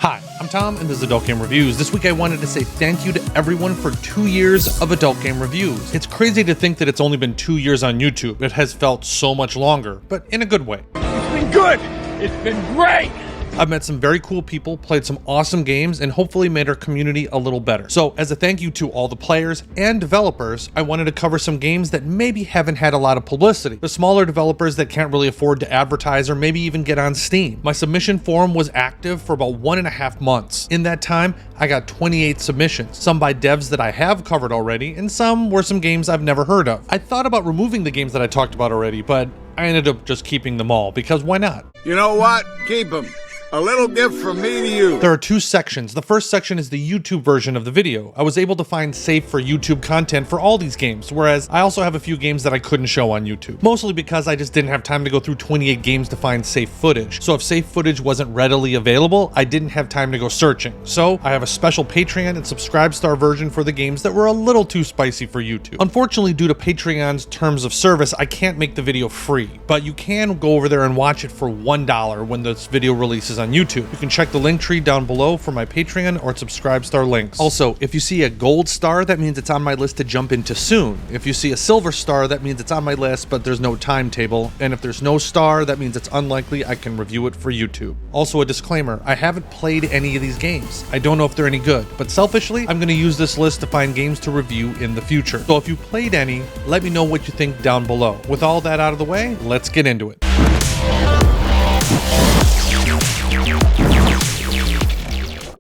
Hi, I'm Tom, and this is Adult Game Reviews. This week I wanted to say thank you to everyone for 2 years of Adult Game Reviews. It's crazy to think that it's only been 2 years on YouTube. It has felt so much longer, but in a good way. It's been good! It's been great! I've met some very cool people, played some awesome games, and hopefully made our community a little better. So, as a thank you to all the players and developers, I wanted to cover some games that maybe haven't had a lot of publicity. The smaller developers that can't really afford to advertise or maybe even get on Steam. My submission forum was active for about 1.5 months. In that time, I got 28 submissions, some by devs that I have covered already, and some were some games I've never heard of. I thought about removing the games that I talked about already, but I ended up just keeping them all, because why not? You know what? Keep them. A little gift from me to you. There are two sections. The first section is the YouTube version of the video. I was able to find safe for YouTube content for all these games, whereas I also have a few games that I couldn't show on YouTube. Mostly because I just didn't have time to go through 28 games to find safe footage. So if safe footage wasn't readily available, I didn't have time to go searching. So I have a special Patreon and SubStar version for the games that were a little too spicy for YouTube. Unfortunately, due to Patreon's terms of service, I can't make the video free, but you can go over there and watch it for $1 when this video releases on YouTube. You can check the link tree down below for my Patreon or SubStar links. Also, if you see a gold star, that means it's on my list to jump into soon. If you see a silver star, that means it's on my list, but there's no timetable. And if there's no star, that means it's unlikely I can review it for YouTube. Also, a disclaimer, I haven't played any of these games. I don't know if they're any good, but selfishly, I'm going to use this list to find games to review in the future. So if you played any, let me know what you think down below. With all that out of the way, let's get into it.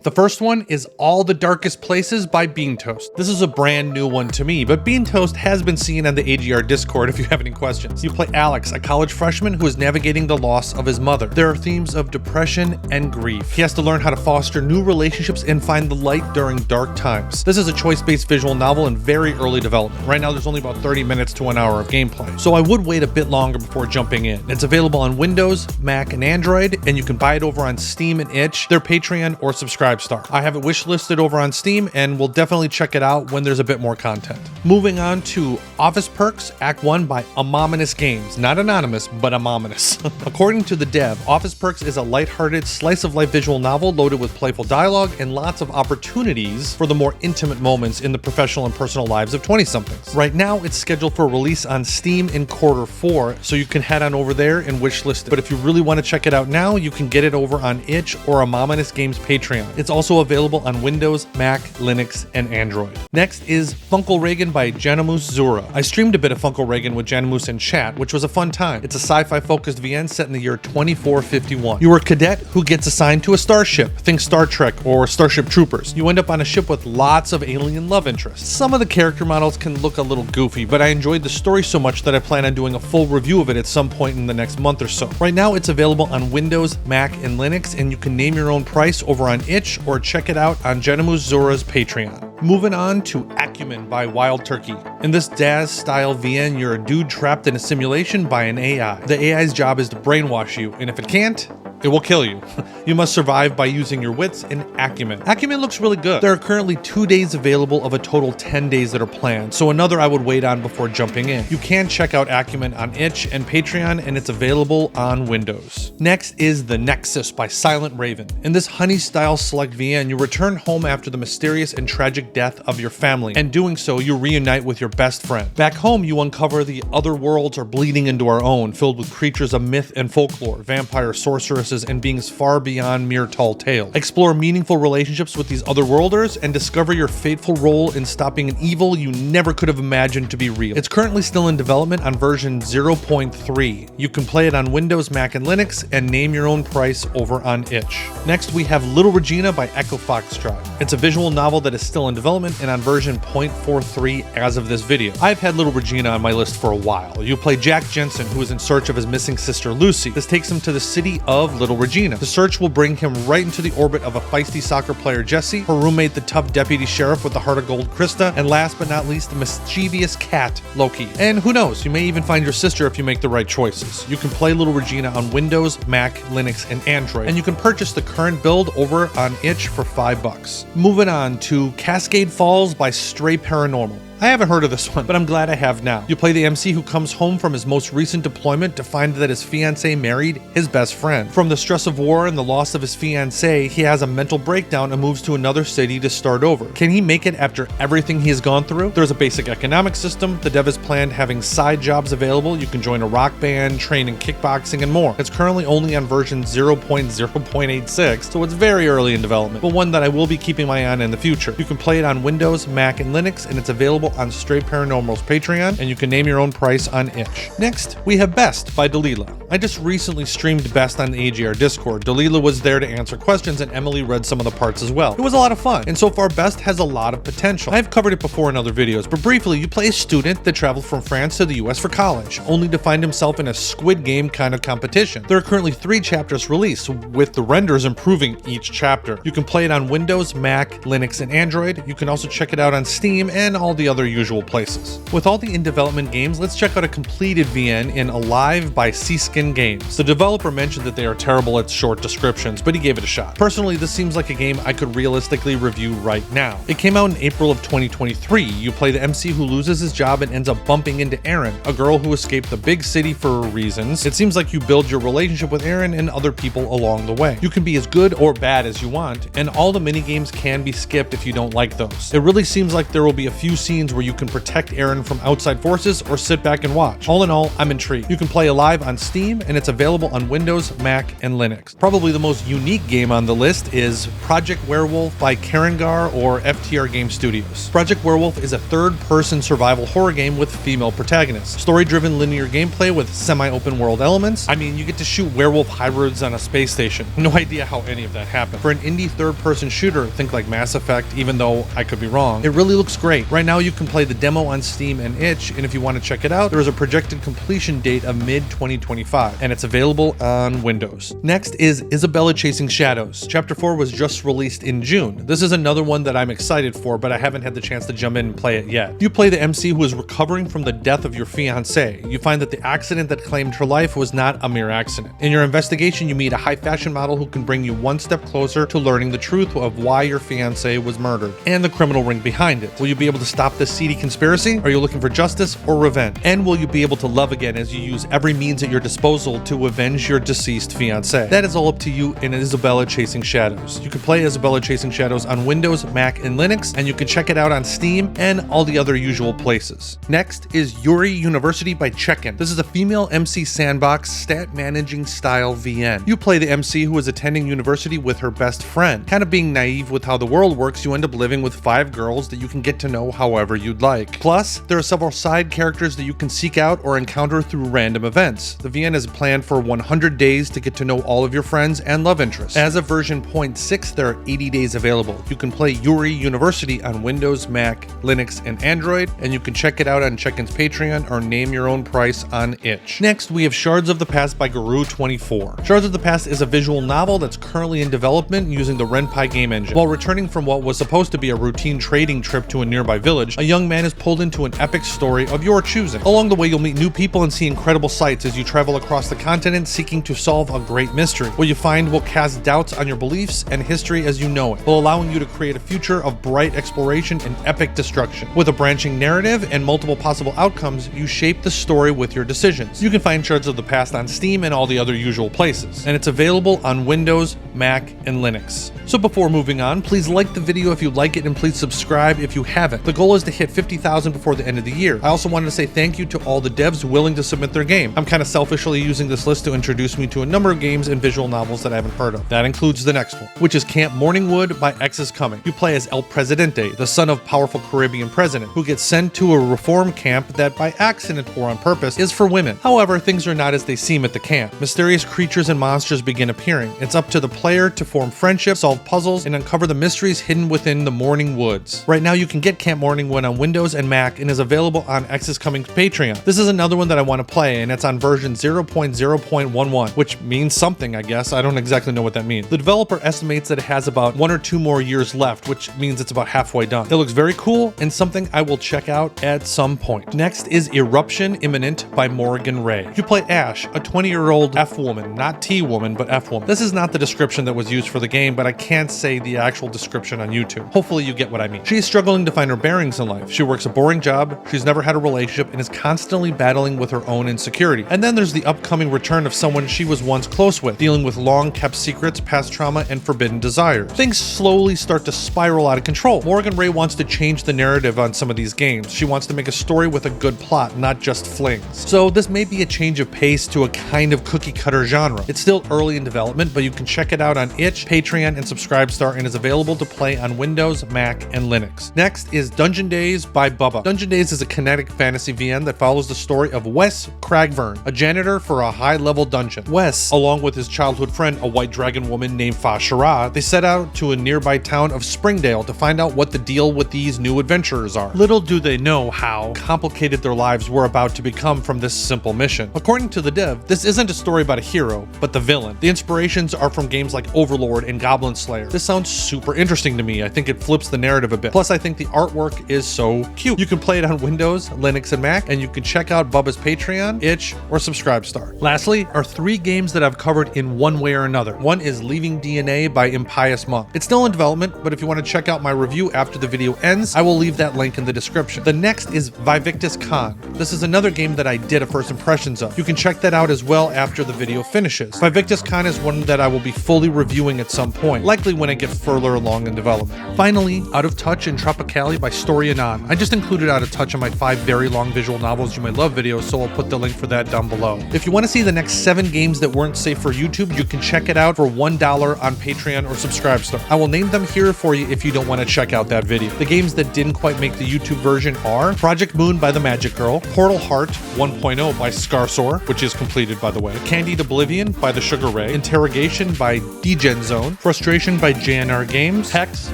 The first one is All the Darkest Places by Bean Toast. This is a brand new one to me, but Bean Toast has been seen on the AGR Discord if you have any questions. You play Alex, a college freshman who is navigating the loss of his mother. There are themes of depression and grief. He has to learn how to foster new relationships and find the light during dark times. This is a choice-based visual novel in very early development. Right now there's only about 30 minutes to an hour of gameplay, so I would wait a bit longer before jumping in. It's available on Windows, Mac, and Android, and you can buy it over on Steam and itch, their Patreon, or SubStar. I have it wishlisted over on Steam and will definitely check it out when there's a bit more content. Moving on to Office Perks Act 1 by Amominous Games. Not anonymous, but Amominous. According to the dev, Office Perks is a lighthearted slice-of-life visual novel loaded with playful dialogue and lots of opportunities for the more intimate moments in the professional and personal lives of 20-somethings. Right now, it's scheduled for release on Steam in Q4, so you can head on over there and wishlist it. But if you really want to check it out now, you can get it over on itch or Amominous Games Patreon. It's also available on Windows, Mac, Linux, and Android. Next is Funcle Reagan by Janamus Zura. I streamed a bit of Funcle Reagan with Janamus in chat, which was a fun time. It's a sci-fi focused VN set in the year 2451. You are a cadet who gets assigned to a starship. Think Star Trek or Starship Troopers. You end up on a ship with lots of alien love interests. Some of the character models can look a little goofy, but I enjoyed the story so much that I plan on doing a full review of it at some point in the next month or so. Right now it's available on Windows, Mac, and Linux, and you can name your own price over on itch or check it out on Janamus Zura's Patreon. Moving on to Acumen by Wild Turkey. In this Daz-style VN, you're a dude trapped in a simulation by an AI. The AI's job is to brainwash you, and if it can't, it will kill you. You must survive by using your wits and acumen. Acumen looks really good. There are currently 2 days available of a total 10 days that are planned, so another I would wait on before jumping in. You can check out Acumen on itch and Patreon, and it's available on Windows. Next is The Nexus by Silent Raven. In this honey-style select VN, you return home after the mysterious and tragic death of your family, and doing so, you reunite with your best friend. Back home, you uncover the other worlds are bleeding into our own, filled with creatures of myth and folklore, vampire sorceresses, and beings far beyond mere tall tales. Explore meaningful relationships with these otherworlders and discover your fateful role in stopping an evil you never could have imagined to be real. It's currently still in development on version 0.3. You can play it on Windows, Mac, and Linux, and name your own price over on itch. Next, we have Little Regina by Echo Foxtrot. It's a visual novel that is still in development and on version 0.43 as of this video. I've had Little Regina on my list for a while. You play Jack Jensen, who is in search of his missing sister Lucy. This takes him to the city of Little Regina. The search will bring him right into the orbit of a feisty soccer player Jesse, her roommate the tough deputy sheriff with the heart of gold Krista, and last but not least the mischievous cat Loki. And who knows, you may even find your sister if you make the right choices. You can play Little Regina on Windows, Mac, Linux, and Android, and you can purchase the current build over on itch for $5. Moving on to Cascade Falls by Stray Paranormal. I haven't heard of this one, but I'm glad I have now. You play the MC who comes home from his most recent deployment to find that his fiancée married his best friend. From the stress of war and the loss of his fiancée, he has a mental breakdown and moves to another city to start over. Can he make it after everything he has gone through? There's a basic economic system. The dev has planned having side jobs available. You can join a rock band, train in kickboxing, and more. It's currently only on version 0.0.86, so it's very early in development, but one that I will be keeping my eye on in the future. You can play it on Windows, Mac, and Linux, and it's available on Straight Paranormal's Patreon, and you can name your own price on itch. Next, we have Best by Delilah. I just recently streamed Best on the AGR Discord. Delilah was there to answer questions, and Emily read some of the parts as well. It was a lot of fun, and so far Best has a lot of potential. I've covered it before in other videos, but briefly, you play a student that traveled from France to the US for college, only to find himself in a Squid Game kind of competition. There are currently 3 chapters released, with the renders improving each chapter. You can play it on Windows, Mac, Linux, and Android. You can also check it out on Steam and all the other usual places. With all the in-development games, let's check out a completed VN in Alive by Seaskin Games. The developer mentioned that they are terrible at short descriptions, but he gave it a shot. Personally, this seems like a game I could realistically review right now. It came out in April of 2023. You play the MC who loses his job and ends up bumping into Erin, a girl who escaped the big city for reasons. It seems like you build your relationship with Erin and other people along the way. You can be as good or bad as you want, and all the minigames can be skipped if you don't like those. It really seems like there will be a few scenes where you can protect Erin from outside forces or sit back and watch. All in all, I'm intrigued. You can play Alive on Steam, and it's available on Windows, Mac, and Linux. Probably the most unique game on the list is Projekt Werewolf by Karangar or FTR Game Studios. Projekt Werewolf is a third-person survival horror game with female protagonists. Story-driven linear gameplay with semi-open world elements. I mean, you get to shoot werewolf hybrids on a space station. No idea how any of that happened. For an indie third-person shooter, think like Mass Effect, even though I could be wrong, it really looks great. Right now you can play the demo on Steam and itch, and if you want to check it out, there is a projected completion date of mid-2025, and it's available on Windows. Next is Isabella Chasing Shadows. Chapter 4 was just released in June. This is another one that I'm excited for, but I haven't had the chance to jump in and play it yet. You play the MC who is recovering from the death of your fiancée. You find that the accident that claimed her life was not a mere accident. In your investigation, you meet a high fashion model who can bring you one step closer to learning the truth of why your fiancé was murdered and the criminal ring behind it. Will you be able to stop this seedy conspiracy? Are you looking for justice or revenge? And will you be able to love again as you use every means at your disposal to avenge your deceased fiancé? That is all up to you in Isabella Chasing Shadows. You can play Isabella Chasing Shadows on Windows, Mac, and Linux, and you can check it out on Steam and all the other usual places. Next is Yuri University by Check-In. This is a female MC sandbox stat managing style VN. You play the MC who is attending university with her best friend. Kind of being naive with how the world works, you end up living with 5 girls that you can get to know however you'd like. Plus, there are several side characters that you can seek out or encounter through random events. The VN is planned for 100 days to get to know all of your friends and love interests. As of version 0.6, there are 80 days available. You can play Yuri University on Windows, Mac, Linux, and Android, and you can check it out on Check-In's Patreon or name your own price on itch. Next, we have Shards of the Past by Guru24. Shards of the Past is a visual novel that's currently in development using the Ren'Py game engine. While returning from what was supposed to be a routine trading trip to a nearby village, a young man is pulled into an epic story of your choosing. Along the way, you'll meet new people and see incredible sights as you travel across the continent seeking to solve a great mystery. What you find will cast doubts on your beliefs and history as you know it, while allowing you to create a future of bright exploration and epic destruction. With a branching narrative and multiple possible outcomes, you shape the story with your decisions. You can find Shards of the Past on Steam and all the other usual places, and it's available on Windows, Mac, and Linux. So before moving on, please like the video if you like it and please subscribe if you haven't. The goal is to hit 50,000 before the end of the year. I also wanted to say thank you to all the devs willing to submit their game. I'm kind of selfishly using this list to introduce me to a number of games and visual novels that I haven't heard of. That includes the next one, which is Camp Morningwood by X is Coming. You play as El Presidente, the son of powerful Caribbean president, who gets sent to a reform camp that by accident or on purpose is for women. However, things are not as they seem at the camp. Mysterious creatures and monsters begin appearing. It's up to the player to form friendships, solve puzzles, and uncover the mysteries hidden within the Morning Woods. Right now you can get Camp Morningwood on Windows and Mac and is available on X is Coming's Patreon. This is another one that I want to play, and it's on version 0.0.11, which means something, I guess. I don't exactly know what that means. The developer estimates that it has about 1 or 2 more years left, which means it's about halfway done. It looks very cool and something I will check out at some point. Next is Eruption Imminent by Morgan Ray. You play Ash, a 20-year-old F-woman, not T-woman, but F-woman. This is not the description that was used for the game, but I can't say the actual description on YouTube. Hopefully you get what I mean. She is struggling to find her bearings in in life. She works a boring job, she's never had a relationship, and is constantly battling with her own insecurity. And then there's the upcoming return of someone she was once close with, dealing with long-kept secrets, past trauma, and forbidden desires. Things slowly start to spiral out of control. Morgan Ray wants to change the narrative on some of these games. She wants to make a story with a good plot, not just flings. So this may be a change of pace to a kind of cookie-cutter genre. It's still early in development, but you can check it out on itch, Patreon, and SubStar, and is available to play on Windows, Mac, and Linux. Next is Dungeon Days by Bubba. Dungeon Days is a kinetic fantasy VN that follows the story of Wes Cragvern, a janitor for a high-level dungeon. Wes, along with his childhood friend, a white dragon woman named Fa Shara, they set out to a nearby town of Springdale to find out what the deal with these new adventurers are. Little do they know how complicated their lives were about to become from this simple mission. According to the dev, this isn't a story about a hero, but the villain. The inspirations are from games like Overlord and Goblin Slayer. This sounds super interesting to me. I think it flips the narrative a bit. Plus, I think the artwork is so cute. You can play it on Windows, Linux, and Mac, and you can check out Bubba's Patreon, itch, or SubStar. Lastly are 3 games that I've covered in one way or another. One is Leaving DNA by Impious Monk. It's still in development, but if you want to check out my review after the video ends, I will leave that link in the description. The next is Vivictus Con. This is another game that I did a first impressions of. You can check that out as well after the video finishes. Vivictus Con is one that I will be fully reviewing at some point, likely when I get further along in development. Finally, Out of Touch and Tropicali by Story Anon. I just included Out of Touch in my 5 very long visual novels you might love videos, so I'll put the link for that down below. If you want to see the next 7 games that weren't safe for YouTube, you can check it out for $1 on Patreon or SubStar. I will name them here for you if you don't want to check out that video. The games that didn't quite make the YouTube version are Project Moon by the Magic Girl, Portal Heart 1.0 by Scarsor, which is completed by the way, Candied Oblivion by the Sugar Ray, Interrogation by Degen Zone, Frustration by JNR Games, Hex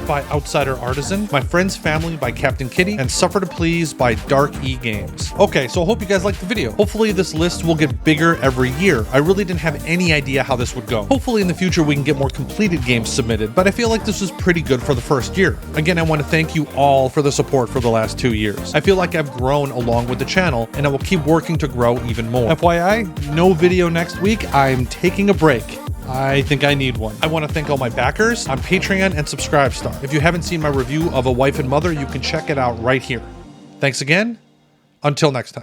by Outsider Artisan, My Friend's Family by Captain Kitty, and Suffer to Please by Dark E Games. Okay, so I hope you guys liked the video. Hopefully this list will get bigger every year. I really didn't have any idea how this would go. Hopefully in the future we can get more completed games submitted, but I feel like this was pretty good for the first year. Again, I want to thank you all for the support for the last 2 years. I feel like I've grown along with the channel, and I will keep working to grow even more. FYI, no video next week. I'm taking a break. I think I need one. I want to thank all my backers on Patreon and SubStar. If you haven't seen my review of A Wife and Mother, you can check it out right here. Thanks again. Until next time.